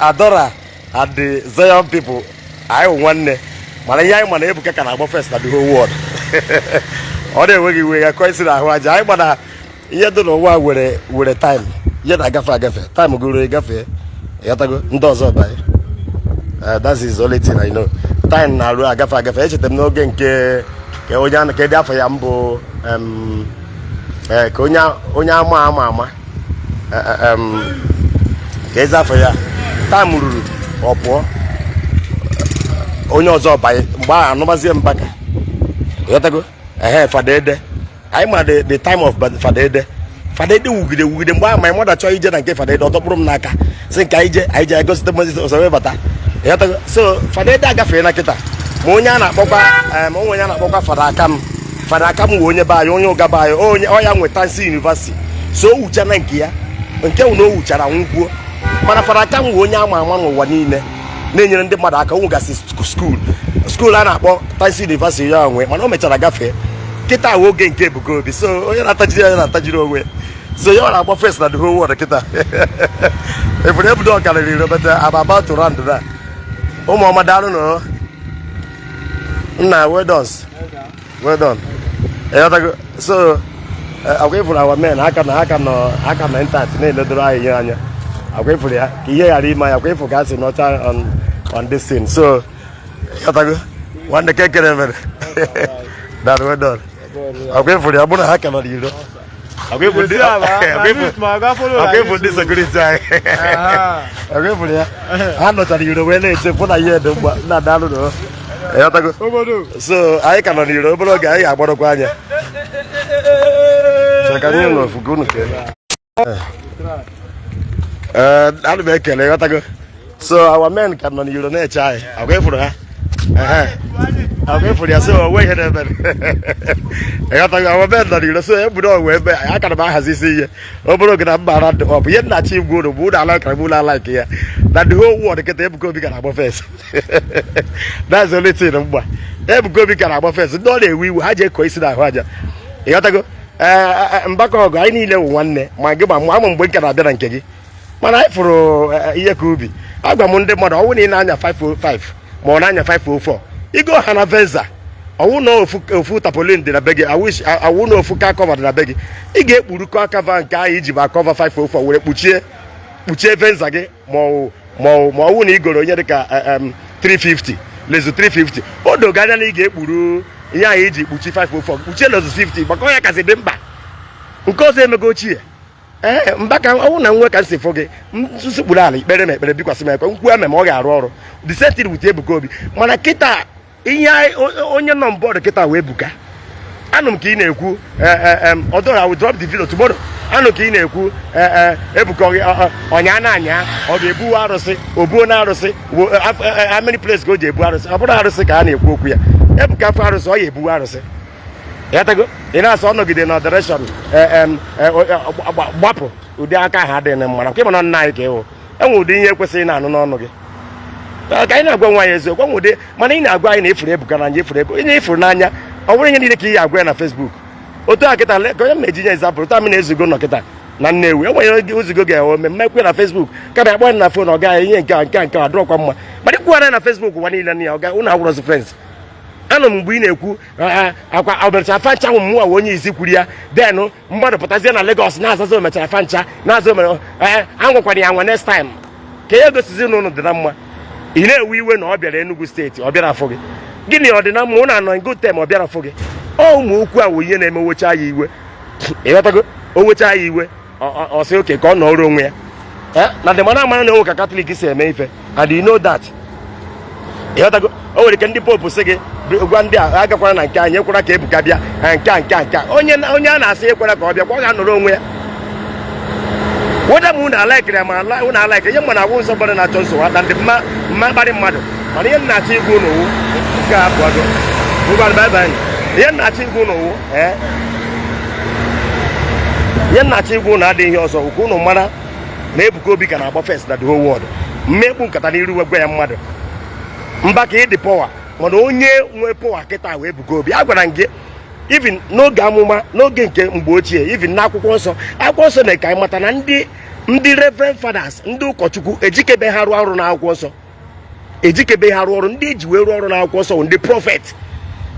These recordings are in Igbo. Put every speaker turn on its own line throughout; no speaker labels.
Adora and the Zion people. I one day. Man, young man, Ebuka can have first at the whole world. Other way we are quite sure I but you don't know why with a time. Yet I got time go to Gaffy. Yatago does up by. That's his only thing I know. Time now I got them no gain Ojan Kedia for Yambo Konya Mama Keza for ya Tamuru or poor Onyo's up by Nomazi Mbaka. Yatago Father Ejike. I'm at the time of Father Ejike. Father Ejike with them my mother tried and gave Father Ejike from Naka. Think I go to the Moses or Yatago. So Father Ejike Nakita. Monyana Boka Farakam Wonya by Onyo Gabai, or young with Tansi University. So Uchanankia, and Kel no Uchara Unku. Manafarakam Wonya, Mamma Wanine, Nanian de Madaka school and about Tansi University, young way, Manometra Gafe. Kita will gain cable go be so you're not touching away. So you're about first at the whole water. Kita. If we never do a gallery, but I'm about to run to that. Oh, Mama, I don't know. Nah, well done. Well done. So, I wait for our men. I can enter the dry. I wait for that. Here I read my way for gas in on this thing. So, one the cake ever. That well done. I wait for the Abuna Hakan on you. I wait for this. I wait for this a good time. I wait for that. I'm not telling you the way it's a put a year, not down. So I cannot hear the guy. I bought a guy. So I can you for goodness. I'll make a so our men cannot hear the nature. I wait for her. I wait for the so wait a minute. I got our men that you say, but I can buy has this year. Open up Barat of yet not cheap good of wood. I like here. That the whole world get Ebuka Obi Zion face. That's the only thing. Ebuka Obi Zion face. No, we will have a question. I got to go. Mbaka, I need one day. My give my mom wake up and kegi. Man, I for a year Kubi. I got Monday mother. I went in 545. More 504. You go Hana Venza. I won't know if Tapolin did a beg. I wish I won't know if Fuka covered the beg. He get Uruka cover and Kai Ijiba cover 504 with Puche Venza again. More Eagle or Yadika 350. Let's do 350. Odo Ghana get Uru Ya Iji Puchi 504. Puche is 50, but Koya Kazimba. Because they may go cheer. Mbaka I won't work and say forget. Susubulali, better because I'm Moga. The same thing with Ebuka Obi. Manakita. Iya onye no board kita we Ebuka. Anum ki na-ekwu although I will drop the video tomorrow. Anu ki na-ekwu Ebuka onya na anya o ga-ebu arụsị obuo na arụsị how many places go je ebu arụsị abụrụ arụsị ka a na-ekwu okwu ya. Ebuka fa arụsị o ya ebu arụsị. Ya tago ina so nọgide na direction gbapụ ụdị aka ha dị na mmanụ nke mana nna anyị ka ewu. Enwe ụdị ihe kwesịrị na anụ n'ọnụ gị. Ka ina agwa nwa ya ezo kwa nwude mana ị na-agwa anyị na efuru Ebuka na nje efuru Ebuka. Ị na-efuru n'anya ọ bụrụ ihe niile ka ị agwa na Facebook. Otu akịta ka onye meji nye example ta mi na-ezugo nọkịta na Nnewi. Enwere uzugo ga-ewe mmekwe na Facebook ka bịa akpọ na phone ọ ga ihe nke adọrọkwa mma. Mana ikwuara na Facebook wa niile na ya ọ ga unu awụrọzi friends. Anọ mgbe ị na-ekwu akwa obecha fancha nwụ mmụọ onye isi kwuru ya then mmadụ pụtazie na Lagos na-azazo omechara fancha na-azo anwụkwara ya nwa next time ka ya gosizi n'ụlọ dị na mma. Ị na-ewe iwe na ọ bịara Enugu steeti ọ bịara afọ gị gịnị ọ dị na mma ụnụ anọ good time ọ bịara afọ gị ụmụ okwu a wụ ihe na-eme wecha ya iwe ịghọtago o wecha ya iwe ọ sị oke ka ọ nọrọ onwe ya na dị mana amara na onwe ka Catholic si eme ife and you know that ịghọtago o nwere ike ndị popu sị gị gwa ndị a agakwara na nke anyị ekwara ka Ebuka bịa nke onye a na-asị ekwara ka ọ bịa kwa ọ ga-anọrọ onwe ya. Whether I like it, I like it. You want to win somebody na chance wa than the man body mmadụ. Mana ihe na chi go no ka abụọ. Ụgbọ bye bye. Ihe na chi go no ihe na chi go na adịghị ọzọ ukwu no mara na Ebuka Obi ka na-agba first na the whole world. Mmegbu nkata n'iru wegwa ya mmadụ. Mbaka ịdị power. Mana onye nwe power kịta wee Ebuka Obi. Agwara gị even n'oge amụma n'oge nke mgbe ochie even n'akwụkwọ nsọ na-eka mata na ndị ndị Rev Fathers ndị ụkọchukwu ejikebe ha rụọ ọrụ n'akwụkwọ nsọ, ejikebe ha rụọ ọrụ, ndị eji wee rụọ ọrụ n'akwụkwọ nsọ ndị prophet.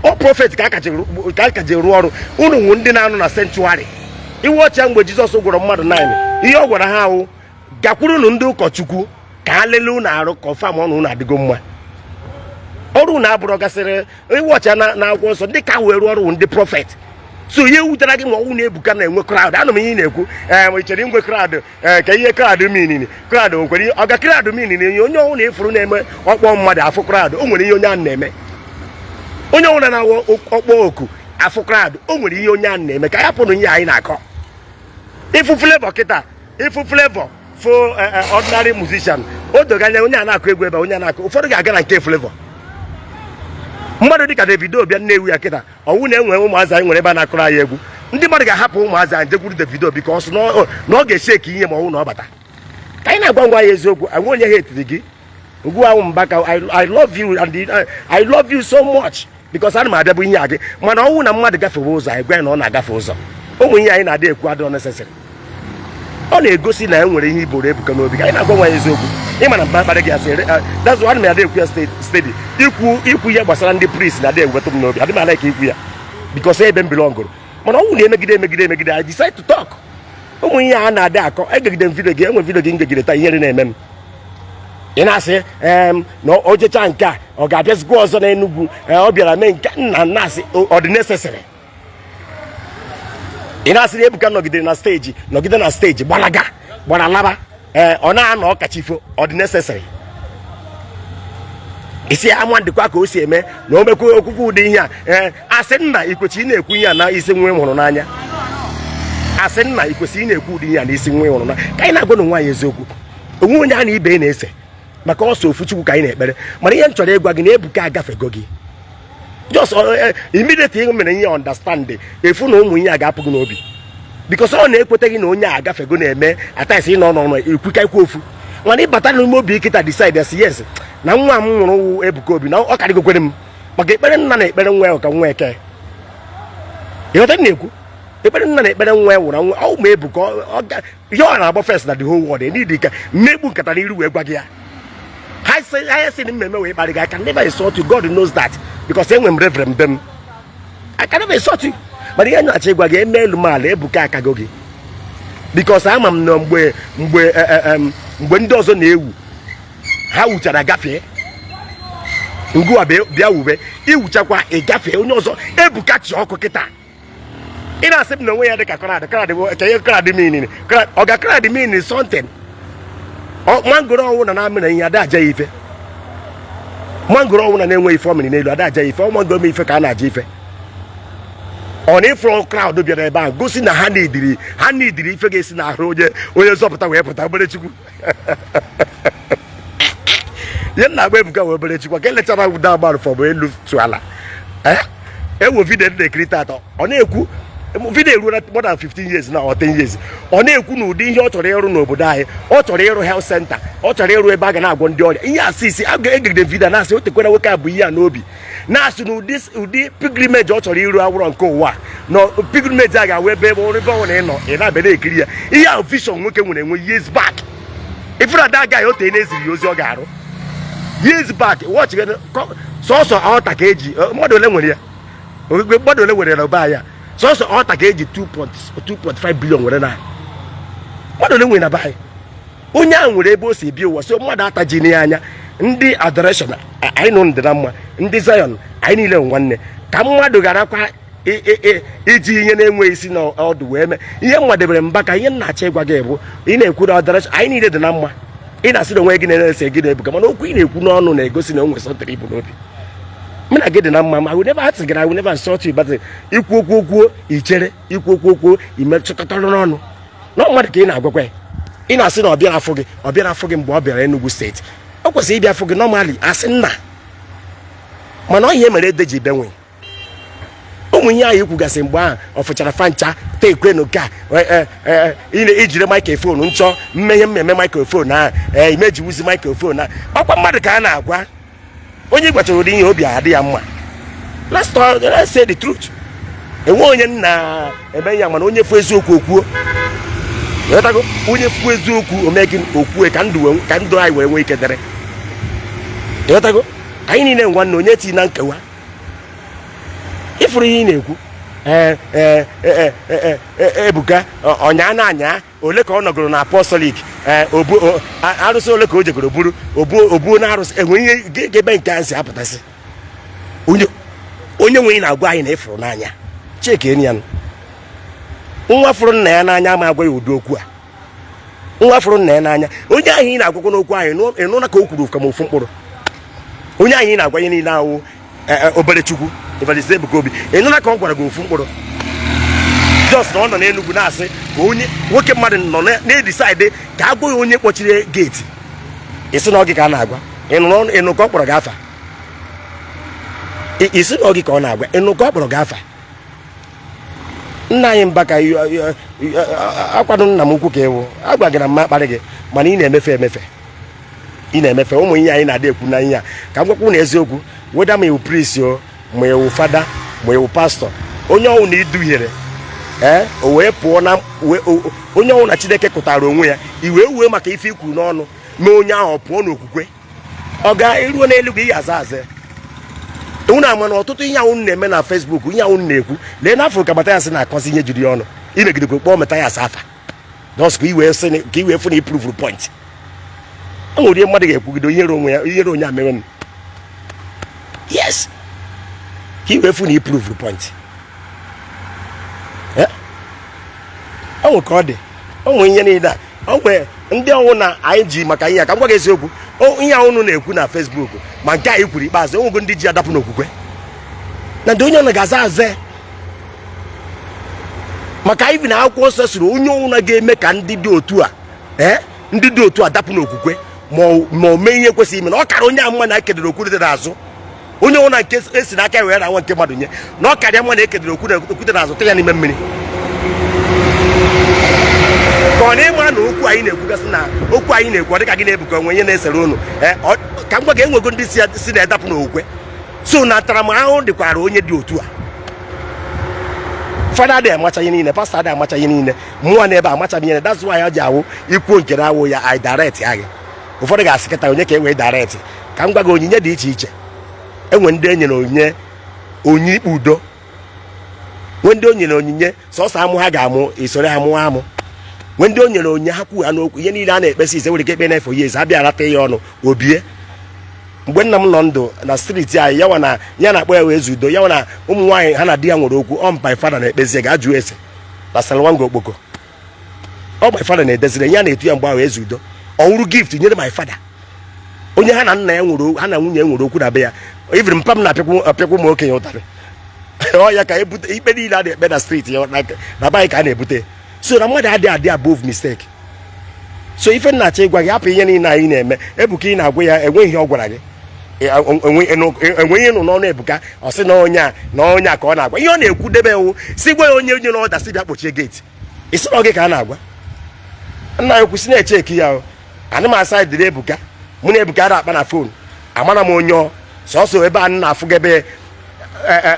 Ọ prophet ka akaje rụọ ọrụ. Unu nwụ ndị na-anọ na sanctuary. Iwe ọcha mgbe Jizọs gwara mmadụ 9 ihe ọ gwara ha ahụ gakwurunu ndị ụkọchukwu ka ha lelee unu arụ confirm ọnụ unu adịgo mma. Ọrụ na abụrụ gasịrị iwe ọcha na akwụkwọ nsọ ndị ka wee rụọ ọrụ ndị prophet. So ihe wutara gị ma ọnwụ na-ebuka na-enwe crowd. Anụ m ihe na-ekwu chere ngwe crowd ka ihe crowd minini crowd nwekwere ọga crowd minini onye ọnwụ na-efuru na-eme ọkpọ mmadụ afụ crowd o nwere ihe onye a na-eme. Onye ọnwụ na-awụ ọkpọ oku afụ crowd o nwere ihe onye a na-eme. Ka ya pụrụ ihe anyị na-akọ. Ifu flavor kịta, ifu flavor for ordinary musician. O doganya onye a na-akụ egwu ebe onye a na-akụ ụfọdụ ga-aga na nke flavor. Mmadụ dịka Davido bịa na-ewu ya kịta ọnwụ na-enwe ụmụazị anyị nwere ebe a na-akụrụ anyị egwu. Ndị mmadụ ga-ahapụ ụmụazị anyị jekwuru Davido because na ọ ga-esheki ihe ma ọnwụ na ọ bata. Ka anyị na-agwa ngwa ya eziokwu anyị onye ha etiri gị Ugwu ahụ Mbaka I love you and I love you so much because ana m abịa bụ ihe a gị mana ọnwụ na mmadụ gafewe ụzọ anyị gwa ya na ọ na-agafe ụzọ. Ụmụ ihe anyị na-adị ekwu adịghị necessary. Ọ na-egosi na e nwere ihe iboro Ebuka n'obi. Ka anyị na-agwa nwa ya eziokwu ịma na mkpakparị gị asị that's why m na-adị ekwu ya steady ikwu ihe gbasara ndị priest na-adị eweta m n'obi adị m ala ka ikwu ya because ebe m belongụrụ mana ọnwụ na-emegide I decide to talk. Ụmụ ihe a na-adị akọ egegide m vidio gị enwe vidio gị ngegide taa ihe na-eme m ị na-asị na ojecha nke a ọ ga-abịazikwa ọzọ na Enugu ọ bịara mee nke nna na-asị ọ dị necessary. Ị na-asịrị Ebuka nọgide na steji gbara laba ọ na-anọ ọkachifo ọ dị necessary. Isi ama ndịkwa ka o si eme na o mekwa okwukwu ụdị ihe a asị nna ikwechi ị na-ekwu ihe a na isi nwa hụrụ n'anya. Asị nna ikwesị ị na-ekwu ụdị ihe a na isi nwa hụrụ n'anya. Ka anyị na-agwa na nwaanyị eziokwu onwe onye a na ibe na-ese maka ọsọ ofu Chukwu ka anyị na-ekpere mana ihe m chọrọ ịgwa gị na Ebuka agafego gị just immediately ị mere ihe understand efu na ụmụ ihe a ga-apụ gị n'obi because ọ na-ekweta gị na onye a agafego na-eme ataisi ịnọ n'ọnụ ekwukaikwa ofu mana ịbata n'ime obi kịta decide as yes na nwa m nwụrụ Ebuka Obi na ọ karịgokwere m maka ekpere nna na ekpere nwa ya ka nwa eke ịghọta na-ekwu ekpere nna na ekpere nwa ya nwụrụ nwa ọ ma Ebuka ihe ọ na-agba first na the whole world n'idi ka mmegbu nkata n'iru wee gwa gị ya ha si na mmemme wee kparị gị I can never insult you. God knows that because enwe m reverend bem I can never insult you. Mana ihe na-achọ ịgwa gị eme elu maala Ebuka akago gị because ama m na mgbe ndị ọzọ na-ewu ha wuchara gafee ngwa bịa wube iwuchakwa ịgafee onye ọzọ Ebuka chi ọkụ kịta ị na-asị m na onwe ya dị ka krad minin ọ ga krad minin something mangoro ọnwụ na na-amị na ihe ada aja ya ife mangoro ọnwụ na na-enwe ife ọmịrị n'elu ada aja ya ife ọmangoro m ife ka a na-aja ife ọ na-efere crowd bịara ebe ahụ gosi na ha na-ediri ife ga-esi na ahụ onye zọpụta wee pụta obere Chukwu ihe na-agba Ebuka wee obere Chukwu ka elechara ụda agbarụ fọbụ elu tụ ala ewu vidio na-ekirịta atọ ọ na-ekwu vidio eruo more than 15 years na or 10 years ọ na-ekwu na ụdị ihe ọ chọrọ ịrụ n'obodo anyị ọ chọrọ ịrụ health center ọ chọrọ ịrụ ebe a ga na-agwọ ndị ọrịa ihe asị isi a ga-egide vidio na-asị o tekwara nwoke a bụ ihe a n'obi na-asị na ụdị pilgrimage ọ chọrọ iru awụrọ nke ụwa na pilgrimage a ga-awa ebe ọrụ na ịnọ ị na-abịa na-ekiri ya ihe ahụ vision nwoke nwere enwe years back ifere ada agaghị ote na-eziri ya ozi ọ ga-arụ years back watch sọsọ ọta ka eji mmadụ ole nwere ya mmadụ ole nwere na ọba ya sọsọ ọta ka eji 2.5 billion were na mmadụ ole nwere na baị onye ahụ nwere ebe o si ebi ụwa so mmadụ ataji n'ihe anya ndị adoration anyị nọ ndị na mma ndị Zion anyị niile nwanne ka mmadụ garakwa iji ihe na-enwe isi na ọdụ wee mee ihe mmadebere Mbaka ihe nna-achọ ịgwa gị bụ ị na-ekwu na adoration anyị niile dị na mma ị na-asị na onwe gị na-ese gị na-Ebuka mana okwu ị na-ekwu n'ọnụ na-egosi na o nwere sọntịrị ibu n'obi mụ na gị dị na mma ma I will never ask gị I will never insult you but ikwu okwu ichere ikwu okwu imechọkọtara n'ọnụ na mmadụ ka ị na-agwakwa ị na-asị na ọ bịara afọ gị mgbe ọ bịara Enugu steeti o kwesịrị ịbịa afọ gị normally asị nna mana ọ ihe mere ede ji benwe ụmụ ihe anyị kwugasị mgbe ahụ ọ fụchara fancha tekwe n'oke a ijiri microphone nchọ mmemme microphone ahụ imeji wuzi microphone ahụ ọkwa mmadụ ka a na-agwa onye gwachara ụdị ihe obi adị ya mma let's say the truth enwe onye nna eme ya mana onye fụ eziokwu okwuo Yotago onye fu eziokwu omegin okwu ka ndụ anyị wee nwee ike dere. Yotago anyị niile ngwa na onye ti na nkewa. Ifuru ihe na-ekwu Ebuka ọnya na anya ole ka ọ nọgoro na apostolic obu arụsị ole ka o jegoro buru obu na arụsị enwe ihe ga-ebe nke anyị si apụtasị. Onye nwe na-agwa anyị na ifuru n'anya cheke eni ya nwa furu nna ya n'anya ma agwa ya ụdị okwu a. Nwa furu nna ya n'anya onye ahụ ị na-agwakwa n'okwu anyị ịnụ na ka o kwuru ka ma ofu mkpụrụ. Onye ahụ ị na-agwa ya niile ahụ obere Chukwu Evangelist Ebuka Obi ịnụ na ka ọ gwara gị ofu mkpụrụ. Just na ọ nọ n'Enugu na-asị ka onye nwoke mmadụ nọ na-edisaịdị ka agwa ya onye kpọchiri geeti. Isi na oge ka a na-agwa ịnụ ka ọ kpọrọ gị afa. Isi na oge ka ọ na-agwa ịnụ ka ọ kpọrọ gị afa. Nna anyị Mbaka akwado nna m ukwu ka ewu agwa gị na mma akparị gị mana ị na-emefe ị na-emefe ụmụ ihe anyị na-adị ekwu na ihe a ka m gwakwu na eziokwu weda ma iwu priest o ma iwu fada ma iwu pastọ onye ọnwụ na iduhiere o wee pụọ na onye ọnwụ na Chineke kụtara onwe ya iwee uwe maka ife ikwu n'ọnụ mee onye ahụ pụọ n'okwukwe ọ ga-eruo n'eluigwe ihe aza unu ama na ọtụtụ ihe ahụ na-eme na Facebook ihe ahụ na-ekwu lee na Afro ka Mathias na-akọzi ihe jiri ọnụ imegidekwa kpọọ Mathias afa dos ka iwee fụ na iprove point. O nwere ihe mmadụ ga-ekwugide ihere onye a mere yes ka iwee fụ na iprove point. O nwere ka ọ dị o nwere ihe niile a o nwere ndị ọnwụ na anyị ji maka ihe a ka m gwa gị eziokwu ihe ahụ unu na-ekwu na Facebook ma nke anyị kwuru ikpeazụ onwego ndị ji adapụ n'okwukwe na ndị onye ọ na-gaza aza maka anyị bi na akwụkwọ nsọ siri onye ọnwụ ga-eme ka ndị dị otu a dapụ n'okwukwe ma o mee ihe kwesịrị ime na ọ kara onye a mma na ekedere okwute n'azụ onye ọnwụ na nke esi n'aka ya were na nwa nke mmadụ nye na ọ karịa mma na ekedere okwute n'azụ tụ ya n'ime mmiri ka ọ na-ịma na okwu anyị na-ekwugasị na okwu anyị na-ekwu dịka gị na-ebuka onwe ihe na-esere unu ka m gwa gị enwego ndị si na-edapụ n'okwukwe so na ntaramahụhụ dịkwara onye dị otu a. Fada adịghị amacha ihe niile pastọ adịghị amacha ihe niile mmụọ na ebe amachaghị ihe that's why ọ ji awụ ikwuo nke na-awụ ya anyị direct agị ụfọdụ ga-asị kịta onye ka e wee direct ka m gwa gị onyinye dị iche iche enwe ndị e nyere onye ikpe udo nwee ndị o nyere onyinye sọsọ amụ ha ga-amụ isoro ha mụọ amụ nwee ndị o nyere onyinye ha kwuo ha n'okwu ihe niile a na-ekpesi ise nwere ike ekpe na-efo ya eze abịa arata ya ọnụ obie. Mgbe nna m nọ ndụ na streeti anyị ya na-akpọ ya wee zudo ya na ụmụ nwaanyị ha na di ya nwere okwu ọ my father na-ekpezi ga jụọ ese na Salwango Okpoko ọ my father na-edezire ya na-etu ya mgbe ahụ ezudo ọ wụrụ gift nyere my father onye ha na nna ya nwere ha na nwunye ya nwere okwu na be ya even mpa m na-apịakwu m okenye ụtarị ọ ya ka ebute ikpe niile a na-ekpe na streeti ya na be anyị ka a na-ebute so na mmadụ adị above mistake. So ife nna-achọ ịgwa gị hapụ ihe niile anyị na-eme Ebuka ị na-agwa ya enweghị ihe ọ gwara gị enweghị ịnụ n'ọnụ Ebuka ọ sị na onye a ka ọ na-agwa ihe ọ na-ekwu debe ewu si gwa ya onye na ọda si bịa kpochie geeti isi na oge ka a na-agwa nna ya kwụsị na-eche eki ya ana m asa dịrị Ebuka mụ na Ebuka na-akpa na fon amara m onye sọsọ ebe a na-afụ gebe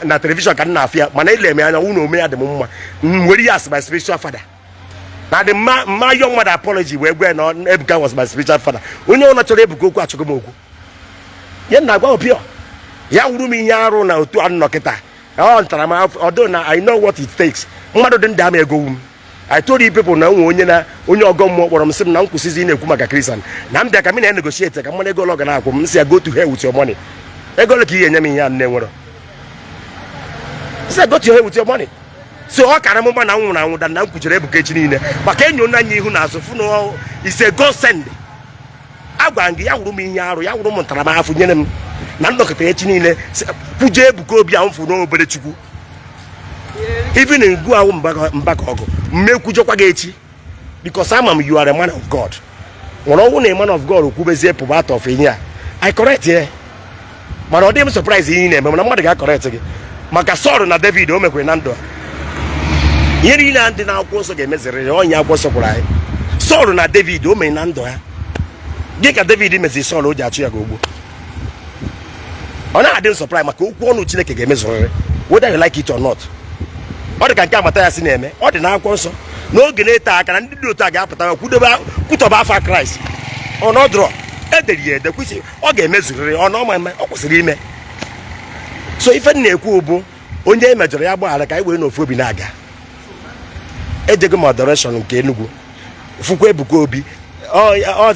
na telivishọn ka m na-afụ ya mana ile m anya nwụ na ome ya dị m mma nwere ya as my spiritual father na dị mma young mmadụ apology wee gwa na Ebuka was my spiritual father onye ọ chọrọ Ebuka okwu achọghị m okwu ya na-agwa opio ya wuru m ihe arụ na otu anọ kịta ọ ntaramahụhụ although na I know what it takes mmadụ dị ndị ama egowu m I told you people na onye ọgọ mmụọ kpọrọ m sị m na m kwụsịzi na-ekwu maka Christian na m bịa ka m na-negotiate ka mmanụ ego ụlọ ga na-akwụ m si ya go to hell with your money ego ole ka ihe enye m ihe a nne nwere si ya go to hell with your money. So ọ kara m mma na nwụrụ anwụ da na m kwuchere Ebuka echi niile maka enyo nna anyị ihu n'azụ fụ na ise go send agwa gị ya wụrụ m ihe arụ ya wụrụ m ntaramahụhụ nyere m na nnọkọta echi niile kwuje Ebuka Obi ahụ fụ n'obere Chukwu even ngụ ahụ Mbaka ọgụ mmekwujọkwa gị echi because ama m you are a man of God nwere ọnwụ na a man of God kwubezie pụba out of ihe a I correct ya mana ọ dị m surprise ihe ị na-eme mana mmadụ ga-correct gị maka Sọl na David o mekwere na ndụ a ihe niile ndị na-akwụkwọ nsọ ga-emeziri ya onye akwụkwọ nsọ gwara anyị Sọl na David o mere na ndụ ha gị ka David meziri Sọl o ji achụ ya ka ogbo ọ na-adị m surprise maka okwu ọnụ Chineke ga-emezurịrị whether you like it or not ọ dị ka nke Mathias na-eme ọ dị na akwụkwọ nsọ n'oge na-ete aka na ndị dị otu a ga-apụta kwutọba afa Kraịst ọnọdụrọ ederi ya ede kwesịrị ọ ga-emezurịrị ọ kwesịrị ime. So ife na-ekwu bụ onye emejọrọ ya gbaghara ka anyị wee n'ofu obi na-aga. Ejego m adoration nke Enugu fukwa Ebuka Obi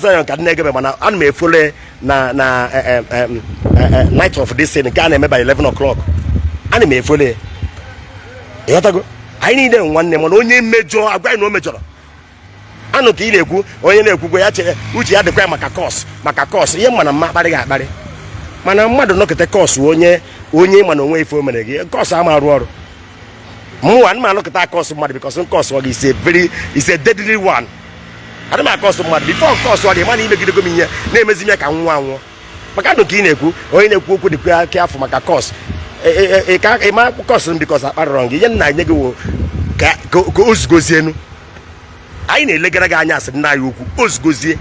Zion ka na-egebe mana ana m efole na night of this thing nke a na-eme by 11 o'clock. Ana m efole ịghọtago anyị niile nwanne mana onye mmejọ agwa anyị na o mejọrọ anụ ka ị na-ekwu onye na-ekwukwa ya chere uche ya dịkwa maka kọs ihe mana mma akparị ga-akparị mana mmadụ nọkịta kọs onye mana onwe ife o mere gị kọs ama arụ ọrụ mụnwa ana m anọkịta kọs mmadụ bikọs kọs ọ gị is a deadly one. Ana m akọs mmadụ bifo kọs ọ gị mana imegidego m ihe na-emezi m ya ka nwa anwụọ maka anụ ka ị na-ekwu onye na-ekwu okwu dịkwa aka afọ maka kọs ịma kọs m bikọs akparịrọ gị ihe nna nye gị ka o zugozienu anyị na-elegara gị anya asị nna anyị ukwu ozugozie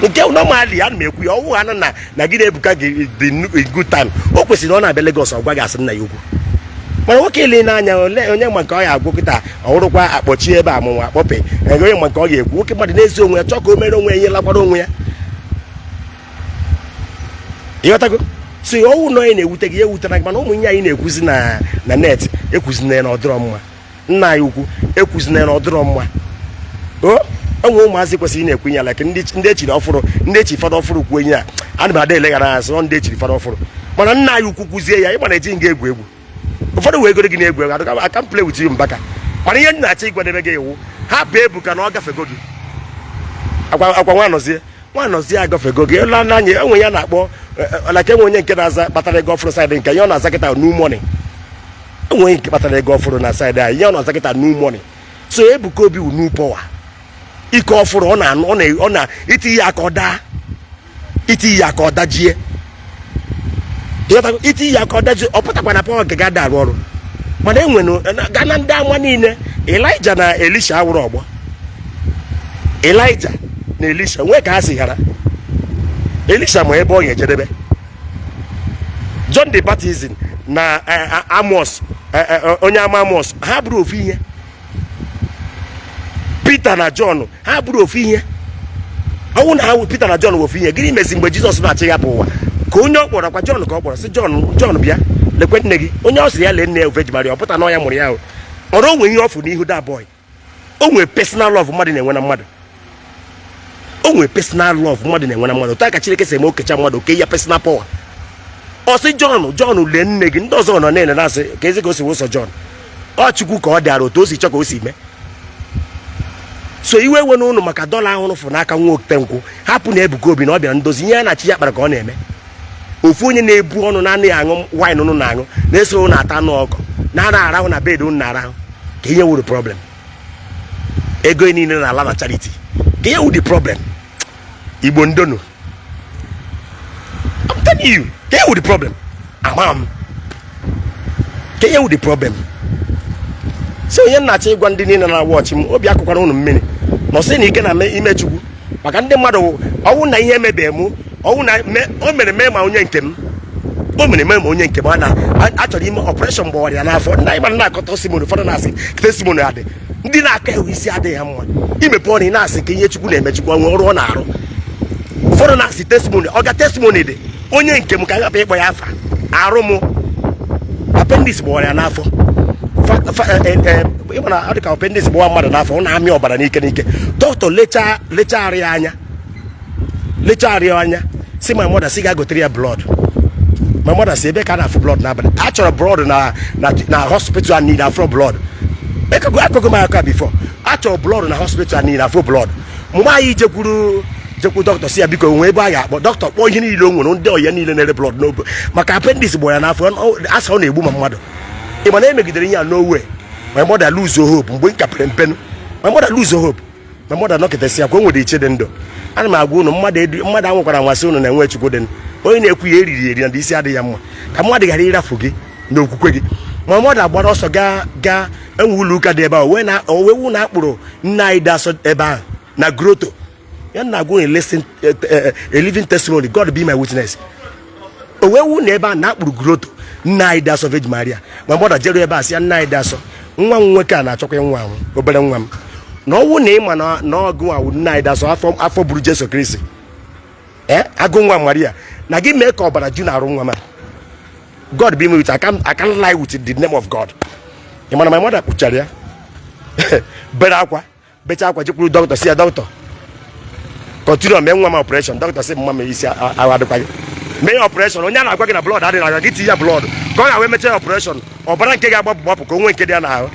nke normally ana m ekwu ya ọwụ ha na gị na-ebuka gị dị good time o kwesịrị ọ na-abịa Lagos ọgwa gị asị nna ya ukwu mana nwoke ele n'anya onye ma nke ọ ya agwụ kịta ọhụrụkwa akpọchi ebe amụnwa akpọpe onye ma nke ọ ga-ekwu nwoke mmadụ n'ezi onwe ya chọọ ka o mere onwe ya ihe lakwara onwe ya ịghọtago so ọwụ na onye na-ewute gị ewutara gị mana ụmụ nye anyị na-ekwuzi na net ekwuzina na ọdịrọ mma nna anyị ukwu ekwuzina na ọdịrọ mma onwe ụmụazị kwesịrị na-ekwenye ala ka ndị echiri ọfụrụ ndị echi fada ọfụrụ kwenye a ana m ada eleghara azụ ndị echiri fada ọfụrụ mana nna anyị ukwu kwuzie ya ịma na eji nga egwu ụfọdụ wee goro gị na egwu I can play with you Mbaka mana ihe nna-achọ ịgwadebe gị iwu ha bụ Ebuka na ọ gafego gị akwa nwanọzie agafego gị la n'anya enwe ya na-akpọ laka enwe onye nke na-aza kpatara ego ọfụrụ saịdị nke ya ọ na-aza kịta new money enwe nke kpatara ego ọfụrụ na saịdị anyị ya ọ na-aza kịta new money. So Ebuka Obi wu new power ike ọfụrụ ọ na iti ihe aka ọ dajie iti ihe aka ọ dajie ọ pụtakwa na power nke ga-ada arụ ọrụ mana enwere gana ndị ama niile Elijah na Elisha awụrụ ọgbọ Elijah na Elisha nwee ka ha si ghara Elisha ma ebe ọ ga-ejedebe John the Baptist na Amos onye ama Amos ha bụrụ ofu ihe Peter na John ha bụrụ ofu ihe ọnwụ na ha Peter na John ofu ihe gịnị mezi mgbe Jizọs na-achị ya bụ ụwa ka onye ọ kpọrọ kwa John ka ọ kpọrọ sị John bịa lekwe nne gị onye ọ sịrị ya lee nne ya Virgin Mary ọ pụta na ọ ya mụrụ ya ọrụ onwe ihe ọfụ n'ihu da boy o nwere personal love mmadụ na-enwe na mmadụ o nwere personal love mmadụ na-enwe na mmadụ otu aka Chineke si eme okecha mmadụ oke ya personal power ọ sị John lee nne gị ndị ọzọ nọ na-ele na-asị ka ezi ka o si wụsọ John ọ Chukwu ka ọ dịara otu o si chọ ka o si mee. So iwe ewe n'ụlọ maka dọla ahụrụ fụ n'aka nwa okte nkwụ hapụ na Ebuka Obi na ọ bịara ndozi ihe a na-achị ya kpara ka ọ na-eme ofu onye na-ebu ọnụ na-anaghị aṅụ wine ụnụ na-aṅụ na-eso ụnụ ata anụ ọkụ na-ana arahụ na bed ụnụ na-arahụ ka ihe wuru problem ego niile na-ala na charity ka ihe wuru problem Igbo ndonu I'm telling you ka ihe wuru problem ama m ka ihe wuru problem. So onye nna-achọ ịgwa ndị niile na-awọchị m obi akụkwara ụnụ mmiri na ọsị na ike na ime Chukwu maka ndị mmadụ ọnwụ na ihe emebeghị m ọnwụ na o mere mee ma onye nke m o mere mee ma onye nke m achọrọ ime ọpụreshọn gbawara ya n'afọ na ịma na-akọta testimony ụfọdụ na-asị testimony adị ndị na-aka ewu isi adịghị ha mma imepe ọnụ na-asị ka ihe Chukwu na-eme Chukwu nwe ọrụ ọ na-arụ ụfọdụ na-asị testimony ọ ga testimony dị onye nke m ka agapụ ịkpọ ya afa arụ m appendix gbawara ya n'afọ ịmana ọ dị ka appendix gbawa mmadụ n'afọ ọ na-amị ọbara n'ike dọkịta lechaa anya si my mother si ga gotere ya blood my mother si ebe ka na-afụ blood n'abalị achọrọ blood na hospital and need afro blood akụkụ m aka before achọrọ blood na hospital and need afro blood mgbe anyị jekwu dọkịta si ya biko onwe ebe a ga-akpọ dọkịta kpọọ ihe niile o nwere ndị ọya niile na-ere blood n'obo maka appendix gbara ya n'afọ asa ọ na-egbu ma mmadụ ịma na emegidere ihe a n'owe my mother lose hope mgbe m kapere mpenu my mother lose hope my mother nọkịtasị ya ka o nwere iche dị ndụ ana m agwa ụnụ mmadụ anwekwara nmasị ụnụ na-enwe Chukwu dị onye na-ekwu ya eri na ndị isi adịghị ya mma ka mmadụ ghara ịrafụ gị na okwukwe gị ma mmadụ agbara ọsọ gaa enwe ụlọ ụka dị ebe ahụ owewu na akpụrụ nna anyị dị asọ ebe ahụ na groto ya na agwa a living testimony God be my witness owewu na ebe ahụ na akpụrụ groto nna anyị dị asọ Virgin Maria ma mmadụ jere ebe a sị ya nna anyị dị asọ nwa m nwoke a na-achọkwa nwa m obere nwa m na ọnwụ na ịma na ọgụ awụ nna anyị dasọ afọ buru Jesu Kristi agụ nwa Maria na gị mee ka ọbara ju na-arụ nwa m. God be me with I can't lie with the name of God. You man, my mother kpuchara ya bere akwa becha akwa jekwuru doctor si ya doctor continue mee nwa m operation. Doctor si mma me isi awadịkwa gị mee operation onye na-agwa gị na blood adị na gị ti ya blood ka ọ ga-wee mechaa operation ọbara nke ga-agbapụ ka onwe nke dị ya n'ahụ.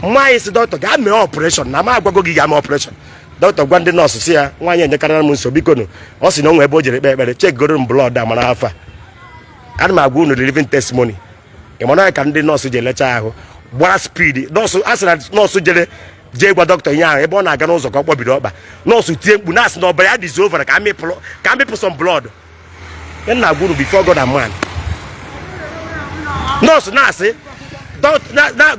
Mma anyị si doctor ga mee operation na ma agwago gị ga mee operation. Doctor gwa ndị nọọsụ si ya nwaanyị enyekarịra m nsogbu biko nụ ọ sị na onwe ebe o jere kpee ekpere chekgoro m blood a mara afa. Ana m agwa unu the living testimony. Ị mana ka ndị nọọsụ ji elecha ahụ gbara speed nọọsụ asị na nọọsụ jee gwa dọkịta ihe ahụ ebe ọ na-aga n'ụzọ ka ọ kpọbiri ọkpa nọọsụ tie mkpu na-asị na ọbara ya dịzi over ka amịpụ some blood. Ya na agwa unu before God and man. Nọọsụ na-asị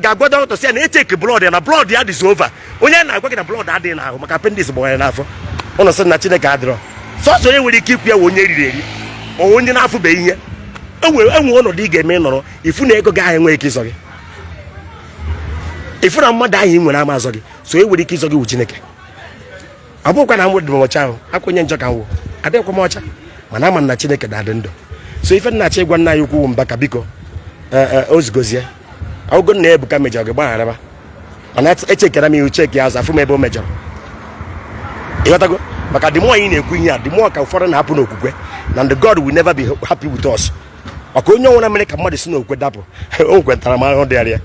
ga-agwa dọkịta si ya na echeki blood ya na blood ya dịzi over. Onye na-agwa gị na blood adịghị n'ahụ maka appendix gbawara n'afọ. Ụnụ sị na Chineke adịrọ sọsọ onye nwere ike ikwu ya onye riri eri onye na-afụbeghị ihe enwe ọnọdụ ị ga-eme nọrọ ifu na ego gị ahụ enweghị ike ịzọ gị ifu na mmadụ ahụ ị nwere ama azọ gị so e nwere ike ịzọ gị wụ Chineke. Ọ bụrụkwa na m dị m ọcha ahụ akwenye njọ ka m wụ adịghịkwa m ọcha mana ama na Chineke na-adị ndụ. So ife nna achọ ịgwa nna anyị ukwu Mbaka biko ozigozie ọgụgụ na Ebuka mejọrọ gị gbagharaba mana echekara m ihu cheki ya azụ afụ m ebe o mejọrọ ịghọtago maka the more ị na-ekwu ihe a the more ka ụfọdụ na-apụ n'okwukwe na the God will never be happy with us. Maka onye ọnwụna mere ka mmadụ si n'okwukwe dapụ o kwetara m ahụ dị arịa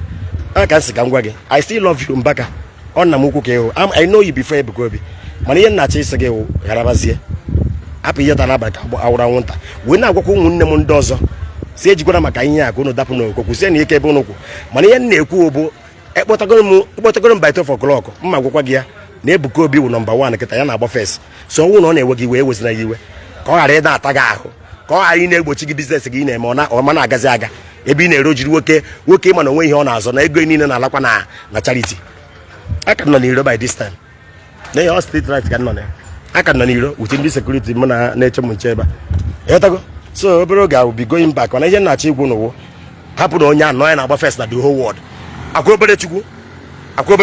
ka nsị ka m gwa gị I still love you Mbaka. Ọ nna m ukwu ka ịhụ I know you before Ebuka Obi mana ihe nna-achọ isi gị hụ gharabazie hapụ ihe taa n'abalị ka awụrụ anwụnta wee na-agwakwa ụmụnne m ndị ọzọ si ejikwara maka ihe a ka unu dapụ n'okwukwe kwụsie na ike ebe unu kwu mana ihe na-ekwu bụ ekpọtagoro m by 12 o'clock mma gwakwa gị ya na Ebuka Obi wụ nọmba 1 kịta ya na-agba fes so ọnwụ na ọ na-ewe gị iwe ewezina ya iwe ka ọ ghara ịda ata gị ahụ ka ọ ghara ị na-egbochi gị biznes gị ị na-eme ọma na-agazi aga ebe ị na-ero jiri nwoke ịma na onwe ihe ọ na-azọ na ego niile na-alakwa na charity. Aka nọ n'iro by this time na ihe street right ka nọ na aka nọ n'iro uche ndị sekuriti m na-eche m nche ebe a ịghọtago. So obere oge ahụ be going back mana ihe na-achọ igwu n'ụwụ hapụ na onye anọ ya na-agba fest na the whole world. Akwa obere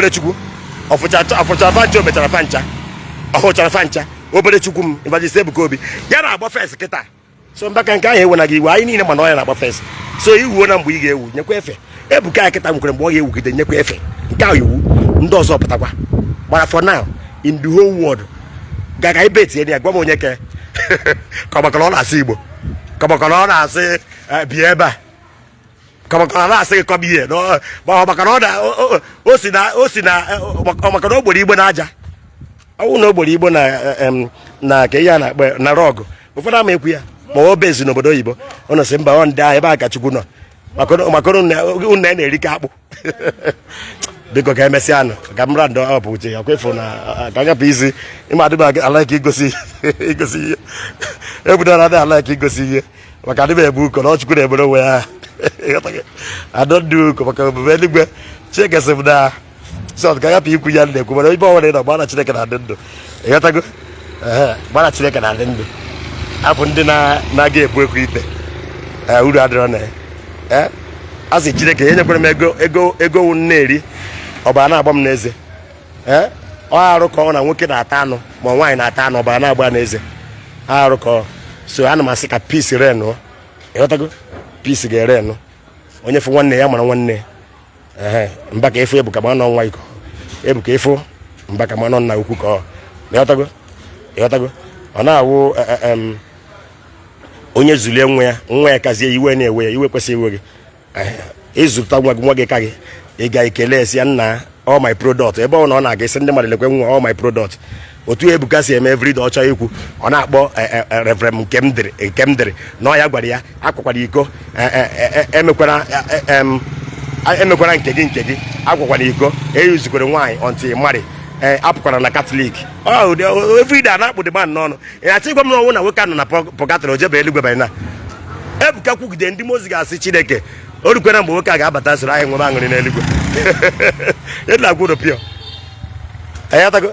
chukwu ọfụcha fancha o mechara fancha ọhụchara fancha obere chukwu m Evangelist Ebuka Obi ya na-agba fest kịta. So Mbaka nke ahụ ewe na gị iwe anyị niile mana ọ ya na-agba fest so iwuo na mgbe ị ga-ewu nyekwa efe. Ebuka ya kịta nwekwere mgbe ọ ga-ewugide nyekwa efe nke ahụ iwu ndị ọzọ pụtakwa gbara for now in the whole world gaga ibe tie ya gwa m onye ke ka ọgbakọrọ ọ na-asị Igbo ka ọgbakọrọ ọ na-asị bịa ebe a ka ọgbakọrọ na-asị gị kọba ihe ọgbakọrọ o si na ọgbakọrọ ogboro Igbo na aja ọwụ na ogboro Igbo na ka ihe a na-akpọ na rọgụ ụfọdụ ama ekwu ya ma ọ bezi n'obodo oyibo ọ nọ sị mba ọ ndị ahụ ebe a ka Chukwu nọ maka unu na-erike akpụ biko ka emesịa anụ ka m randụ ọpụ uche ya kwefu na ka agapụ isi ịma adịba ala ka igosi ihe ebudara adị ala ka igosi ihe maka adịba ebu ụkọ na Chukwu na-ebere onwe ya adọdị ụkọ maka omume eluigwe Chineke sị m na sọt ka agapụ ikwu ya na-ekwu mana ibe ọnwere na gbana Chineke na-adị ndụ ịghọtago gbana Chineke na-adị ndụ hapụ ndị na-aga ebu ekwu ikpe uru adịrọ na ya a sị Chineke enyekwara m ego wụ na-eri ọbara na-agba m n'eze ọ arụ ka ọ na nwoke na-ata anụ ma nwaanyị na-ata anụ ọbara na-agba n'eze arụ ka so ana m asị ka peace renụ ịghọtago peace ga-erenụ onye fụ nwanne ya mara nwanne Mbaka efu Ebuka ma nọ nwa iko Ebuka efu Mbaka ma nọ nna ukwu ka ọ ịghọtago ọ na-awụ onye zulie nwa ya kazie iwe na-ewe ya iwe kwesịrị iwe gị ịzụta nwa gị ka gị ị ga-ekele esi ya nna all my product ebe ọ na-aga esi ndị mmadụ lekwe nwa all my product otu Ebuka si eme everyday ọ chọọ ikwu ọ na-akpọ Reverend nke m dịrị na ọ ya gwara ya akwakwara iko emekwara nke gị akwakwara iko eyuzikwere nwaanyị until marry apụkwara na Catholic everyday a na-akpụ demand n'ọnụ na-achị gwa m na ọnwụ na nwoke anọ na pọgatara o jebe eluigwe banye na Ebuka kwugide ndị mozi ga-asị Chineke o rukwere mgbe nwoke a ga-abata soro anyị nwere aṅụrị n'eluigwe na-agwụrụ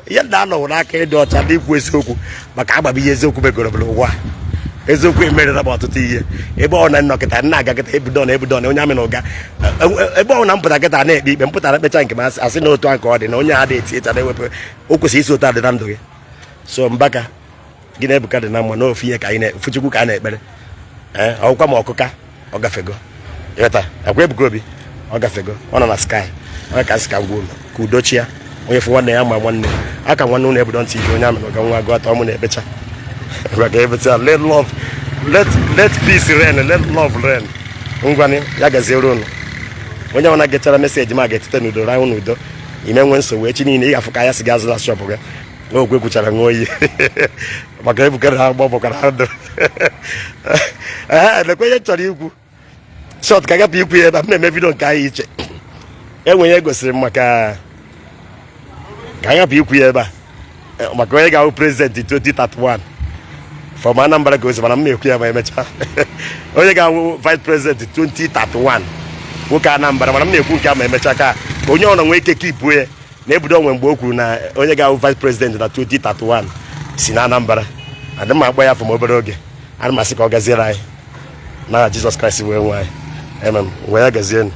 ihe na-anọwụ n'aka ịdị ọcha dị ikwu eziokwu maka agbaba ihe eziokwu megoro ụwa eziokwu emere na ọtụtụ ihe ebe ọ na nnọkịta nna aga kịta ebudo na onye amị na ụga ebe ọ na mpụta kịta na-ekpe ikpe mpụtara mkpecha nke m asị na otu nke ọ dị na onye a dị eti na-ewepụ o kwesịrị isi otu adị na ndụ gị. So Mbaka gị na Ebuka dị na mma n'ofu ihe ka anyị na-efu Chukwu ka a na-ekpere ọkwa ma ọkụka ọ gafego ịghọta akwa Ebuka Obi ọ gafego ọ nọ na sky onye ka nsị ka ngwa ụlọ ka udochi ya onye fụ nwanne ya ma nwanne aka nwanne ụlọ ebudo ntị onye amị na ụga nwa gụọta ọmụ na-ekpecha let love let peace reign, let love reign. Ngwani ya gaziere unu onye ọ na-agechara meseji ma ga-etete n'udo rahụ n'udo ime nwe nsogbu echi niile ị ga-afụ ka ya si ga azụla shọpụ gị ogwe gwuchara nwa oyi maka Ebuka ha agba bụkara ha ndụ lekwe ihe chọrọ ikwu shọt ka agapụ ikwu ya ebe a m na-eme vidio nke anyị iche enwe gosiri m maka ka agapụ ikwu ya ebe a maka onye ga-ahụ prezidenti 2031 from Anambra goes mana m na-ekwu ya ma emechaa onye ga-ahụ vice president 2031 nwoke Anambra mana m na-ekwu nke a ma emechaa ka onye ọ nọ nwee ike kipụ ya na ebudo onwe mgbe o kwuru na onye ga-ahụ vice president na 2031 si na Anambra adị m akpọ ya afọ ma obere oge ana m asị ka ọ gaziere anyị na Jizọs Kraịst wee nwe anyị wee ya gazienụ.